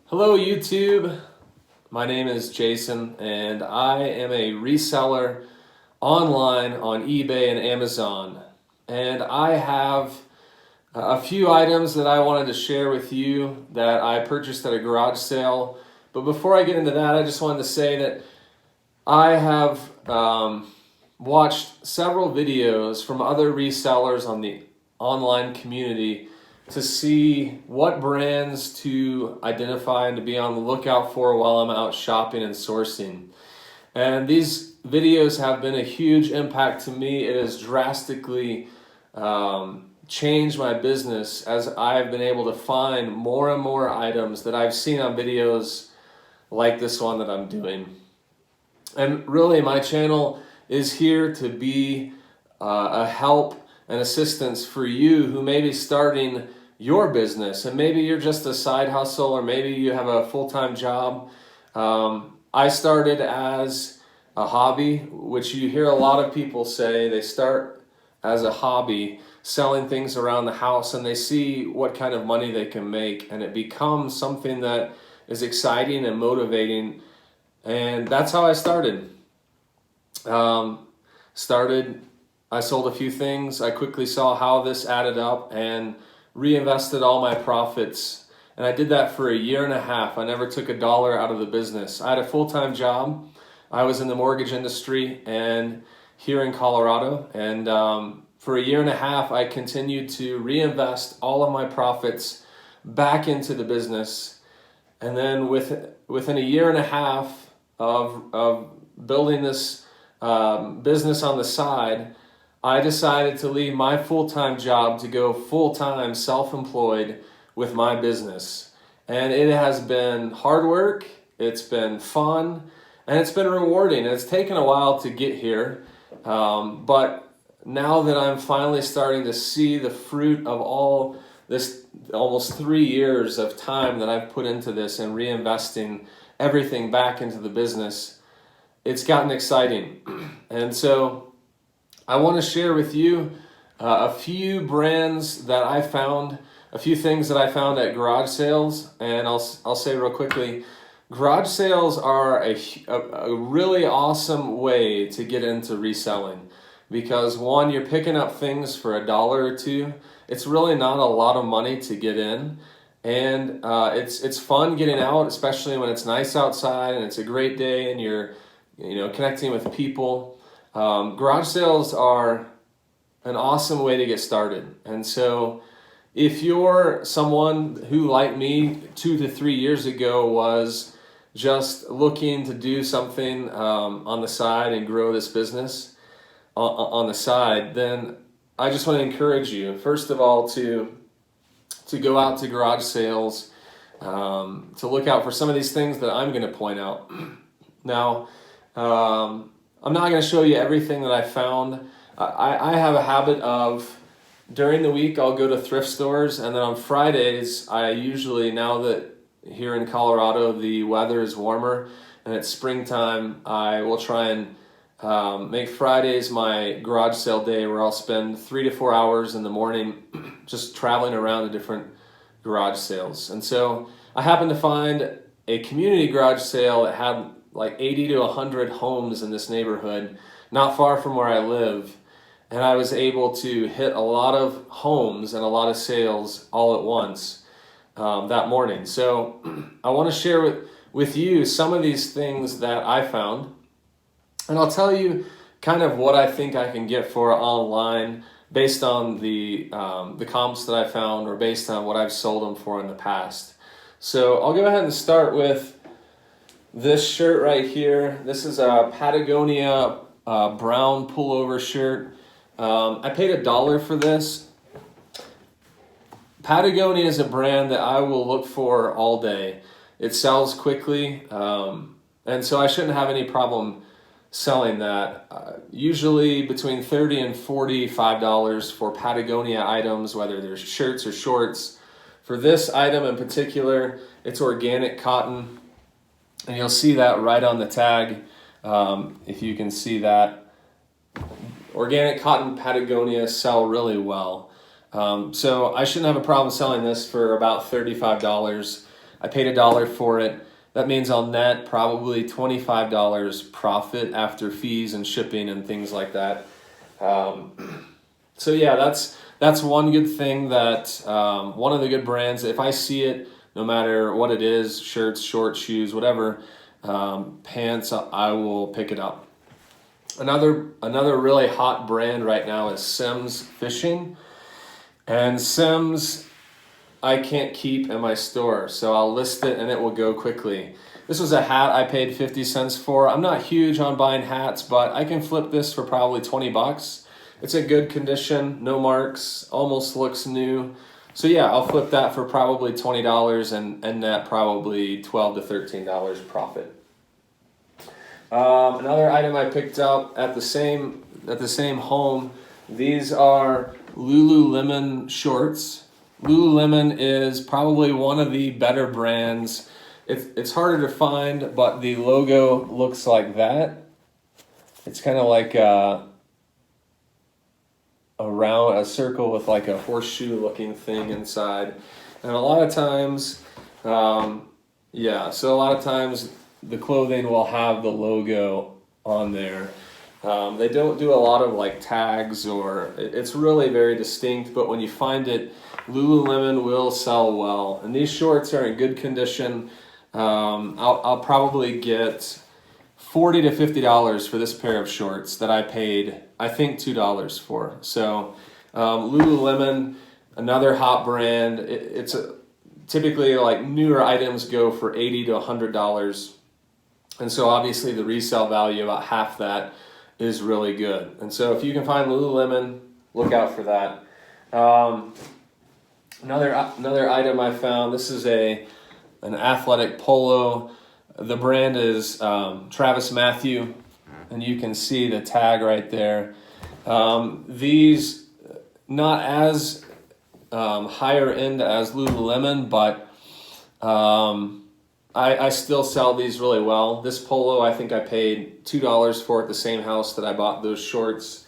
Hello YouTube, my name is Jason and I am a reseller online on eBay and Amazon, and I have a few items that I wanted to share with you that I purchased at a garage sale. But before I get into that, I just wanted to say that I have watched several videos from other resellers on the online community to see what brands to identify and to be on the lookout for while I'm out shopping and sourcing. And these videos have been a huge impact to me. It has drastically changed my business as I've been able to find more and more items that I've seen on videos like this one that I'm doing. And really, my channel is here to be a help and assistance for you who may be starting your business, and maybe you're just a side hustle, or maybe you have a full-time job. I started as a hobby, which you hear a lot of people say they start as a hobby, selling things around the house, and they see what kind of money they can make, and it becomes something that is exciting and motivating. And that's how I started. I sold a few things. I quickly saw how this added up and reinvested all my profits. And I did that for a year and a half. I never took a dollar out of the business. I had a full-time job. I was in the mortgage industry and here in Colorado. And for a year and a half, I continued to reinvest all of my profits back into the business. And then within a year and a half of building this business on the side, I decided to leave my full-time job to go full-time self-employed with my business. And it has been hard work, it's been fun, and it's been rewarding. It's taken a while to get here, but now that I'm finally starting to see the fruit of all this almost 3 years of time that I've put into this and reinvesting everything back into the business, it's gotten exciting. And so I want to share with you a few brands that I found, a few things that I found at garage sales. And I'll say real quickly, garage sales are a really awesome way to get into reselling, because one, you're picking up things for $1 or $2. It's really not a lot of money to get in. And it's fun getting out, especially when it's nice outside and it's a great day and you're connecting with people. Garage sales are an awesome way to get started. And so if you're someone who, like me, 2 to 3 years ago was just looking to do something on the side and grow this business on the side, then I just want to encourage you, first of all, to go out to garage sales, to look out for some of these things that I'm going to point out. Now, I'm not going to show you everything that I found. I have a habit of, during the week, I'll go to thrift stores, and then on Fridays, I usually, now that here in Colorado the weather is warmer and it's springtime, I will try and make Fridays my garage sale day, where I'll spend 3 to 4 hours in the morning just traveling around to different garage sales. And so I happened to find a community garage sale that had like 80 to 100 homes in this neighborhood, not far from where I live. And I was able to hit a lot of homes and a lot of sales all at once that morning. So I want to share with you some of these things that I found. And I'll tell you kind of what I think I can get for online based on the comps that I found, or based on what I've sold them for in the past. So I'll go ahead and start with this shirt right here. This is a Patagonia brown pullover shirt. I paid $1 for this. Patagonia is a brand that I will look for all day. It sells quickly, and so I shouldn't have any problem selling that. Usually between $30 and $45 for Patagonia items, whether they're shirts or shorts. For this item in particular, it's organic cotton. And you'll see that right on the tag, if you can see that. Organic cotton Patagonia sell really well. So I shouldn't have a problem selling this for about $35. I paid $1 for it. That means I'll net probably $25 profit after fees and shipping and things like that. So yeah, that's one good thing that one of the good brands. If I see it, no matter what it is, shirts, shorts, shoes, whatever, pants, I will pick it up. Another really hot brand right now is Simms Fishing, and Simms I can't keep in my store, so I'll list it and it will go quickly. This was a hat I paid 50 cents for. I'm not huge on buying hats, but I can flip this for probably 20 bucks. It's a good condition, no marks, almost looks new. So yeah, I'll flip that for probably $20 and net probably $12 to $13 profit. Another item I picked up at the same home, these are Lululemon shorts. Lululemon is probably one of the better brands. It's harder to find, but the logo looks like that. It's kind of like a circle with like a horseshoe looking thing inside. And a lot of times, so a lot of times the clothing will have the logo on there. They don't do a lot of like tags, or it's really very distinct, but when you find it, Lululemon will sell well. And these shorts are in good condition. I'll probably get $40 to $50 for this pair of shorts that I paid, I think, $2 for. So Lululemon, another hot brand. Typically like newer items go for $80 to $100. And so obviously the resale value, about half that, is really good. And so if you can find Lululemon, look out for that. Another item I found, this is an athletic polo. The brand is TravisMathew, and you can see the tag right there. These, not as higher end as Lululemon, but I still sell these really well. This polo, I think I paid $2 for at the same house that I bought those shorts.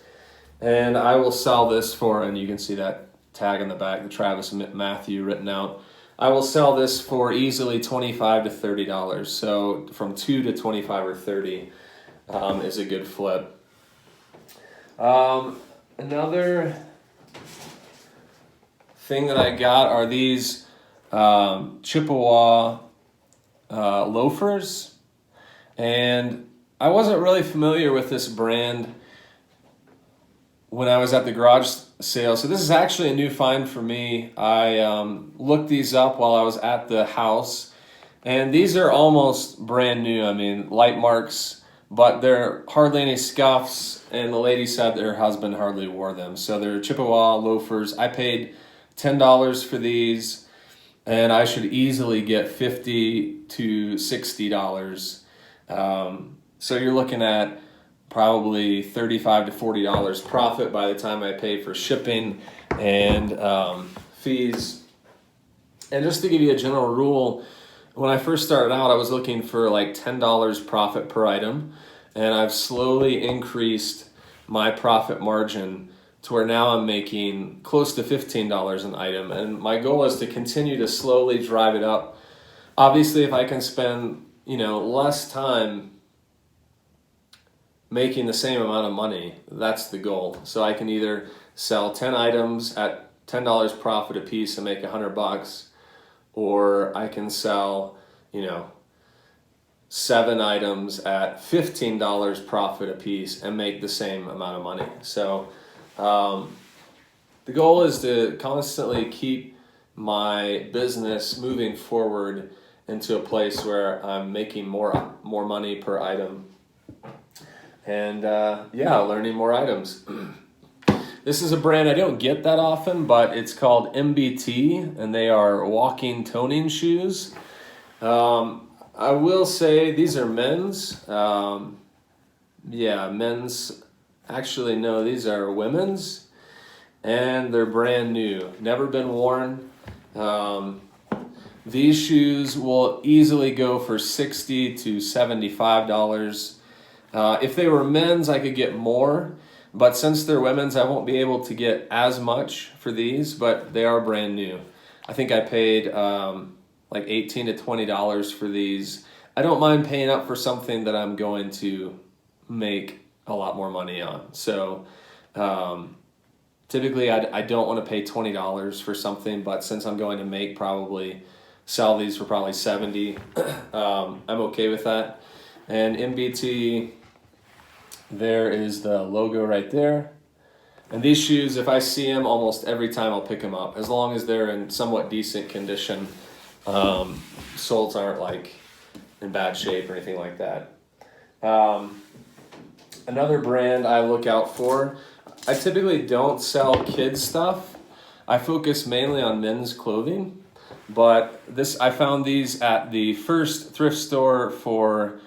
And I will sell this for, and you can see that tag on the back, the TravisMathew written out. I will sell this for easily $25 to $30. So from 2 to 25 or 30 is a good flip. Another thing that I got are these Chippewa loafers, and I wasn't really familiar with this brand when I was at the garage sale. So this is actually a new find for me. I looked these up while I was at the house, and these are almost brand new. I mean, light marks, but there are hardly any scuffs, and the lady said that her husband hardly wore them. So they're Chippewa loafers. I paid $10 for these, and I should easily get $50 to $60. So you're looking at probably $35 to $40 profit by the time I pay for shipping and fees. And just to give you a general rule, when I first started out, I was looking for like $10 profit per item, and I've slowly increased my profit margin to where now I'm making close to $15 an item, and my goal is to continue to slowly drive it up. Obviously, if I can spend less time making the same amount of money, that's the goal. So I can either sell 10 items at $10 profit a piece and make $100, or I can sell 7 items at $15 profit a piece and make the same amount of money. So the goal is to constantly keep my business moving forward into a place where I'm making more money per item, and learning more items. This is a brand I don't get that often, but it's called MBT, and they are walking toning shoes. I will say these are men's. Men's. Actually, no, these are women's, and they're brand new, never been worn. These shoes will easily go for $60 to $75. If they were men's, I could get more, but since they're women's, I won't be able to get as much for these, but they are brand new. I think I paid like $18 to $20 for these. I don't mind paying up for something that I'm going to make a lot more money on. So typically I don't want to pay $20 for something, but since I'm going to sell these for probably 70, I'm okay with that. And MBT, there is the logo right there. And these shoes, if I see them, almost every time I'll pick them up, as long as they're in somewhat decent condition. Soles aren't like in bad shape or anything like that. Another brand I look out for, I typically don't sell kids stuff. I focus mainly on men's clothing, but I found these at the first thrift store for,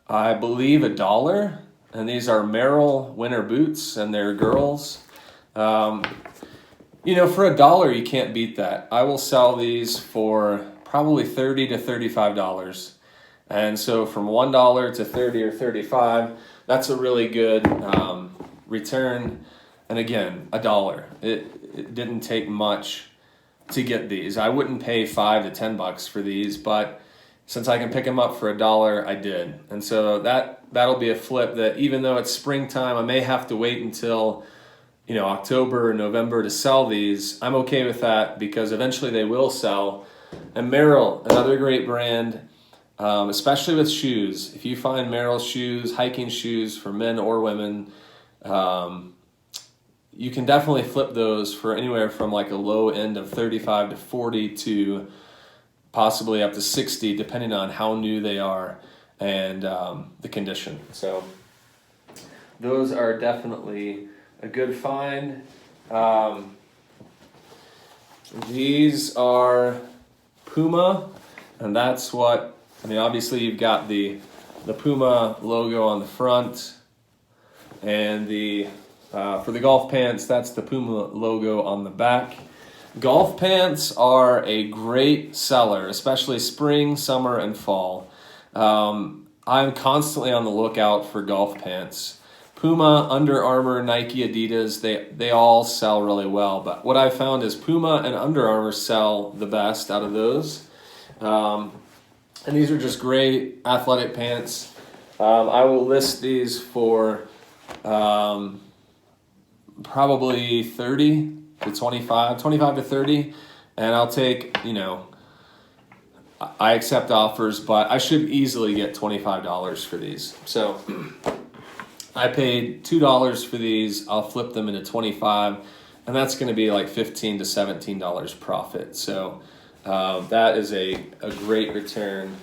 I believe, $1. And these are Merrell winter boots, and they're girls. For $1, you can't beat that. I will sell these for probably $30 to $35. And so from $1 to $30 or $35, that's a really good return. And again, $1. It didn't take much to get these. I wouldn't pay $5 to $10 for these, but since I can pick them up for $1, I did. And so that'll be a flip that, even though it's springtime, I may have to wait until October or November to sell these. I'm okay with that because eventually they will sell. And Merrell, another great brand, especially with shoes. If you find Merrell shoes, hiking shoes for men or women, you can definitely flip those for anywhere from like a low end of 35 to 40 to possibly up to 60, depending on how new they are and the condition. So those are definitely a good find. These are Puma, and that's obviously you've got the Puma logo on the front, and for the golf pants, that's the Puma logo on the back. Golf pants are a great seller, especially spring, summer, and fall. I'm constantly on the lookout for golf pants. Puma, Under Armour, Nike, Adidas, they all sell really well. But what I found is Puma and Under Armour sell the best out of those. And these are just great athletic pants. I will list these for probably 30 to 25 to 30, and I'll take, I accept offers, but I should easily get $25 for these. So I paid $2 for these. I'll flip them into 25, and that's going to be like $15 to $17 profit. So that is a great return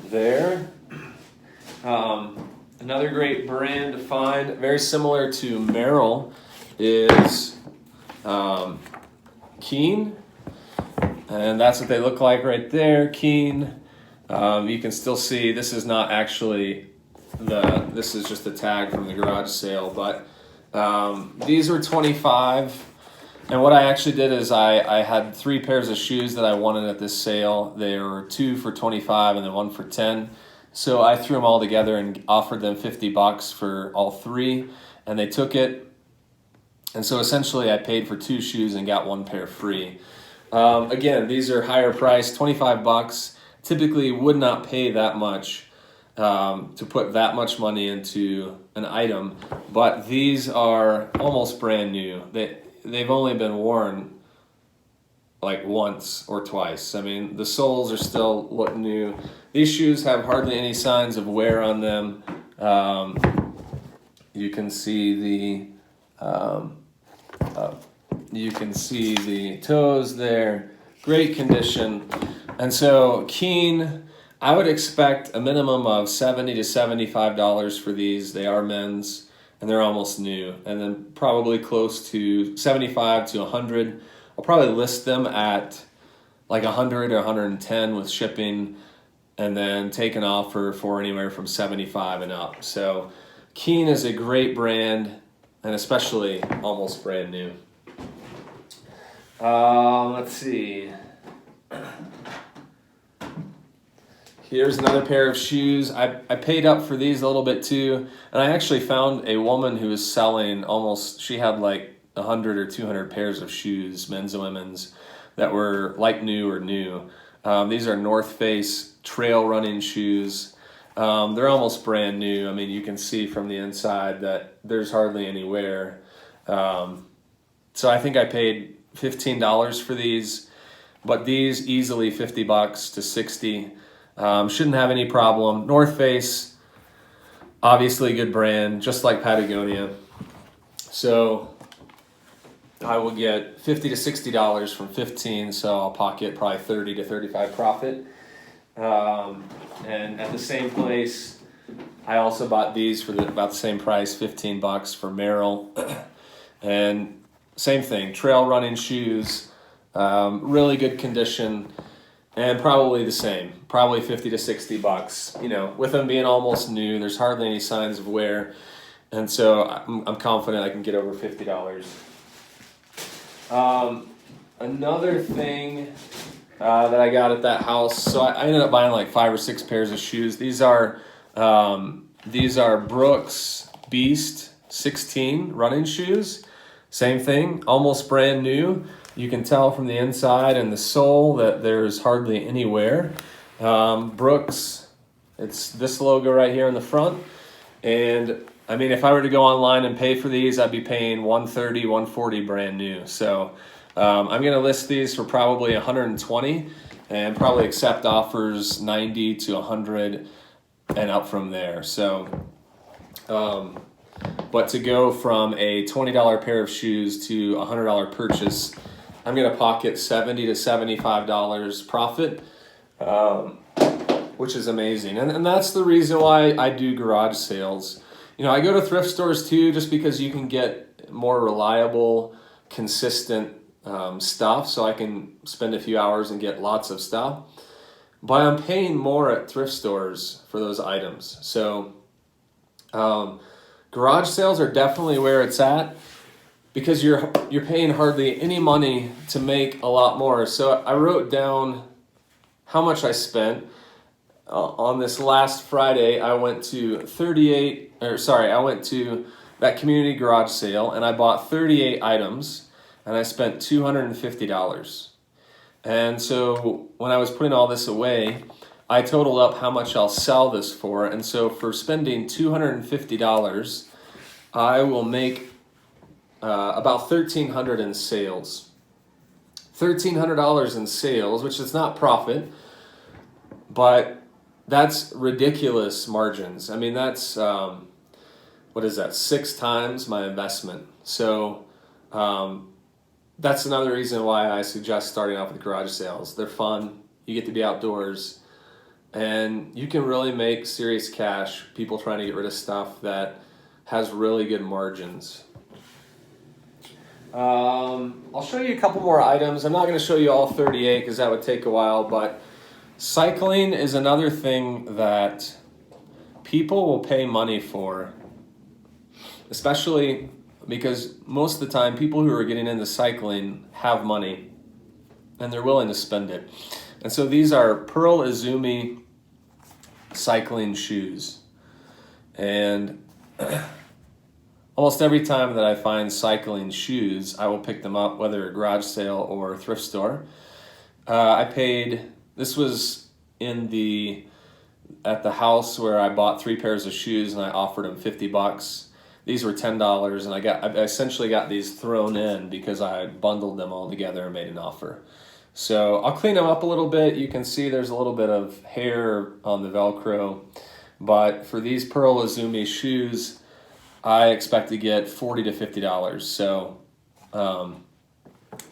there. Another great brand to find, very similar to Merrell, is Keen, and that's what they look like right there. Keen. You can still see this is not actually this is just a tag from the garage sale, but these were 25. And what I actually did is I had 3 pairs of shoes that I wanted at this sale. There were 2 for 25 and then 1 for 10. So I threw them all together and offered them $50 for all 3, and they took it. And so essentially I paid for 2 shoes and got 1 pair free. Again, these are higher priced, $25. Typically would not pay that much to put that much money into an item, but these are almost brand new. They've only been worn like once or twice. I mean, the soles are still look new. These shoes have hardly any signs of wear on them. You can see the toes there, great condition. And so Keen, I would expect a minimum of $70 to $75 for these. They are men's and they're almost new. And then probably close to 75 to 100. I'll probably list them at like 100 or 110 with shipping, and then take an offer for anywhere from 75 and up. So Keen is a great brand, and especially almost brand new. Let's see. Here's another pair of shoes. I paid up for these a little bit too, and I actually found a woman who was selling she had like 100 or 200 pairs of shoes, men's and women's, that were like new or new. These are North Face trail running shoes. They're almost brand new. I mean, you can see from the inside that there's hardly any wear. So I think I paid $15 for these, but these easily $50 to $60. Shouldn't have any problem. North Face, obviously a good brand, just like Patagonia. So I will get $50 to $60 from 15, so I'll pocket probably 30 to 35 profit. And at the same place, I also bought these for about the same price, $15 for Merrell. And same thing, trail running shoes, really good condition, and probably the same, probably $50 to $60. You know, with them being almost new, there's hardly any signs of wear, and so I'm confident I can get over $50. Another thing that I got at that house, so I ended up buying like 5 or 6 pairs of shoes. These are Brooks Beast 16 running shoes. Same thing, almost brand new. You can tell from the inside and the sole that there's hardly any wear. Brooks, it's this logo right here in the front. And I mean, if I were to go online and pay for these, I'd be paying $130, $140 brand new. So I'm gonna list these for probably $120 and probably accept offers $90 to $100 and up from there. So, but to go from a $20 pair of shoes to a $100 purchase, I'm gonna pocket $70 to $75 profit, which is amazing. And that's the reason why I do garage sales. You know, I go to thrift stores too, just because you can get more reliable, consistent stuff, so I can spend a few hours and get lots of stuff. But I'm paying more at thrift stores for those items. So garage sales are definitely where it's at, because you're paying hardly any money to make a lot more. So I wrote down how much I spent. On this last Friday, I went to that community garage sale, and I bought 38 items, and I spent $250. And so when I was putting all this away, I totaled up how much I'll sell this for. And so for spending $250, I will make about $1,300 in sales. $1,300 in sales, which is not profit, but that's ridiculous margins. I mean, that's, what is that, 6 times my investment. So that's another reason why I suggest starting off with garage sales. They're fun, you get to be outdoors, and you can really make serious cash, people trying to get rid of stuff that has really good margins. I'll show you a couple more items. I'm not going to show you all 38 because that would take a while, but cycling is another thing that people will pay money for, especially because most of the time people who are getting into cycling have money and they're willing to spend it. And so these are Pearl Izumi cycling shoes. And almost every time that I find cycling shoes, I will pick them up, whether a garage sale or a thrift store. This was at the house where I bought 3 pairs of shoes, and I offered them $50. These were $10, and I essentially got these thrown in because I bundled them all together and made an offer. So I'll clean them up a little bit. You can see there's a little bit of hair on the Velcro, but for these Pearl Izumi shoes, I expect to get $40 to $50. So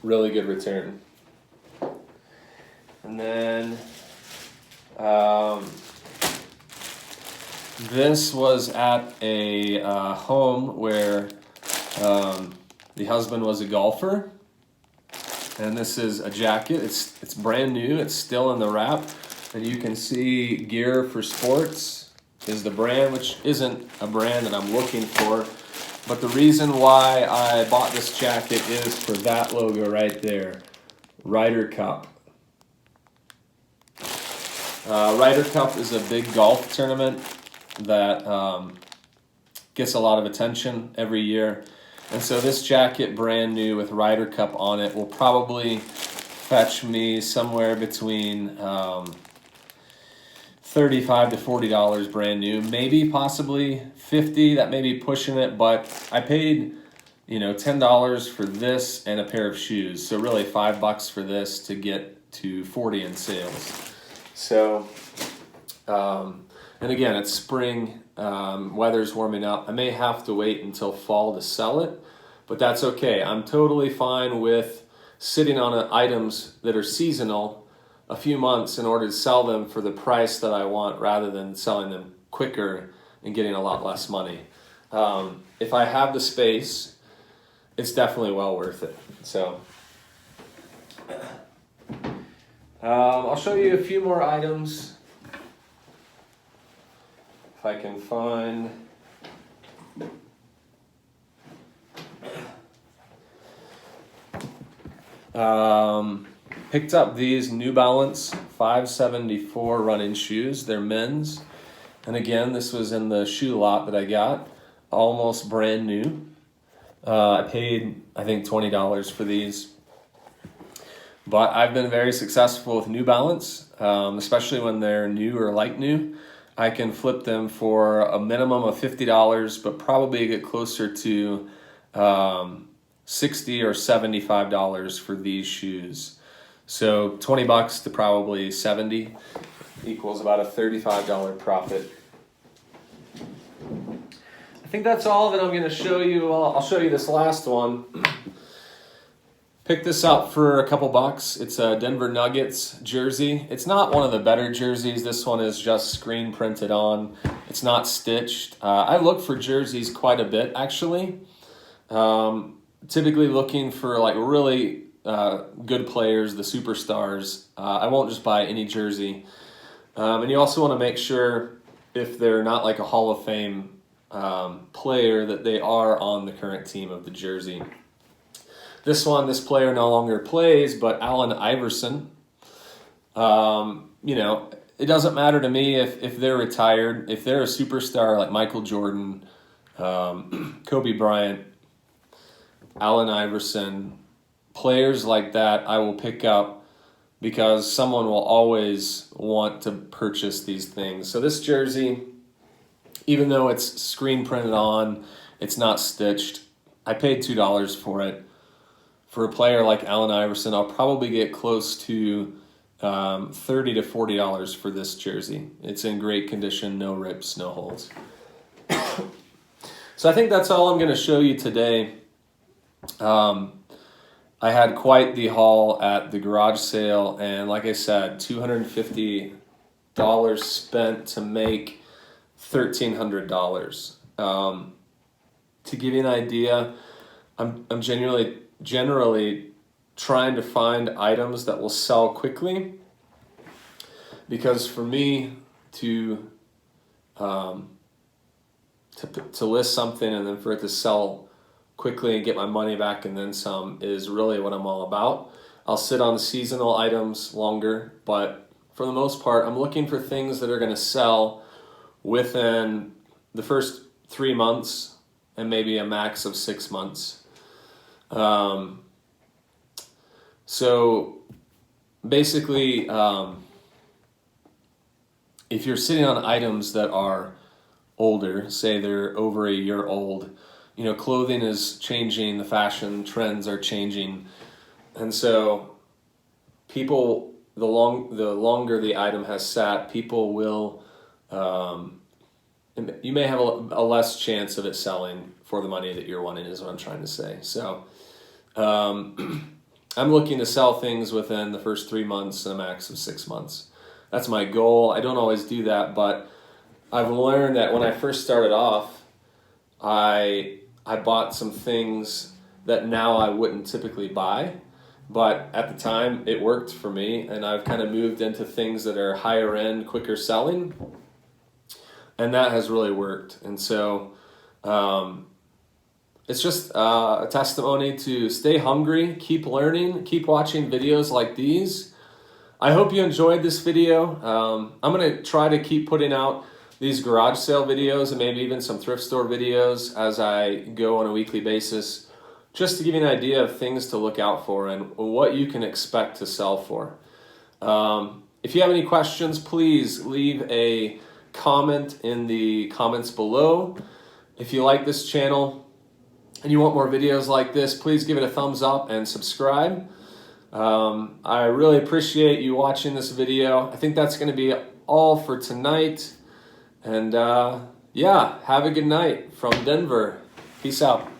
really good return. And then this was at a home where the husband was a golfer, and this is a jacket. It's brand new. It's still in the wrap, and you can see Gear for Sports is the brand, which isn't a brand that I'm looking for, but the reason why I bought this jacket is for that logo right there, Ryder Cup. Ryder Cup is a big golf tournament that gets a lot of attention every year. And so this jacket, brand new with Ryder Cup on it, will probably fetch me somewhere between $35 to $40 brand new, maybe possibly $50. That may be pushing it, but I paid, $10 for this and a pair of shoes. So really $5 for this to get to 40 in sales. So, and again, it's spring, weather's warming up. I may have to wait until fall to sell it, but that's okay. I'm totally fine with sitting on items that are seasonal a few months in order to sell them for the price that I want, rather than selling them quicker and getting a lot less money. If I have the space, it's definitely well worth it. So I'll show you a few more items if I can find. Picked up these New Balance 574 running shoes. They're men's. And again, this was in the shoe lot that I got. Almost brand new. I paid, I think, $20 for these. But I've been very successful with New Balance, especially when they're new or like new. I can flip them for a minimum of $50, but probably get closer to $60 or $75 for these shoes. So $20 to probably $70 equals about a $35 profit. I think that's all that I'm going to show you. I'll show you this last one. Picked this up for a couple bucks. It's a Denver Nuggets jersey. It's not one of the better jerseys. This one is just screen printed on. It's not stitched. I look for jerseys quite a bit, actually. Typically looking for like really good players, the superstars. I won't just buy any jersey. And you also want to make sure, if they're not like a Hall of Fame player, that they are on the current team of the jersey. This player no longer plays, but Allen Iverson, it doesn't matter to me if they're retired. If they're a superstar like Michael Jordan, Kobe Bryant, Allen Iverson, players like that, I will pick up, because someone will always want to purchase these things. So this jersey, even though it's screen printed on, it's not stitched, I paid $2 for it. For a player like Allen Iverson, I'll probably get close to $30 to $40 for this jersey. It's in great condition, no rips, no holes. So I think that's all I'm going to show you today. I had quite the haul at the garage sale, and like I said, $250 spent to make $1,300. To give you an idea, I'm generally trying to find items that will sell quickly, because for me to list something and then for it to sell quickly and get my money back and then some is really what I'm all about. I'll sit on seasonal items longer, but for the most part, I'm looking for things that are going to sell within the first 3 months and maybe a max of 6 months. So basically, if you're sitting on items that are older, say they're over a year old, clothing is changing, the fashion trends are changing. And so people, the longer the item has sat, people will, you may have a less chance of it selling for the money that you're wanting, is what I'm trying to say. So I'm looking to sell things within the first 3 months and a max of 6 months. That's my goal. I don't always do that, but I've learned that when I first started off, I bought some things that now I wouldn't typically buy, but at the time it worked for me, and I've kind of moved into things that are higher end, quicker selling, and that has really worked. And so it's just a testimony to stay hungry, keep learning, keep watching videos like these. I hope you enjoyed this video. I'm going to try to keep putting out these garage sale videos and maybe even some thrift store videos as I go on a weekly basis. just to give you an idea of things to look out for and what you can expect to sell for. If you have any questions, please leave a comment in the comments below. If you like this channel and you want more videos like this, please give it a thumbs up and subscribe. I really appreciate you watching this video. I think that's going to be all for tonight. And yeah, have a good night from Denver. Peace out.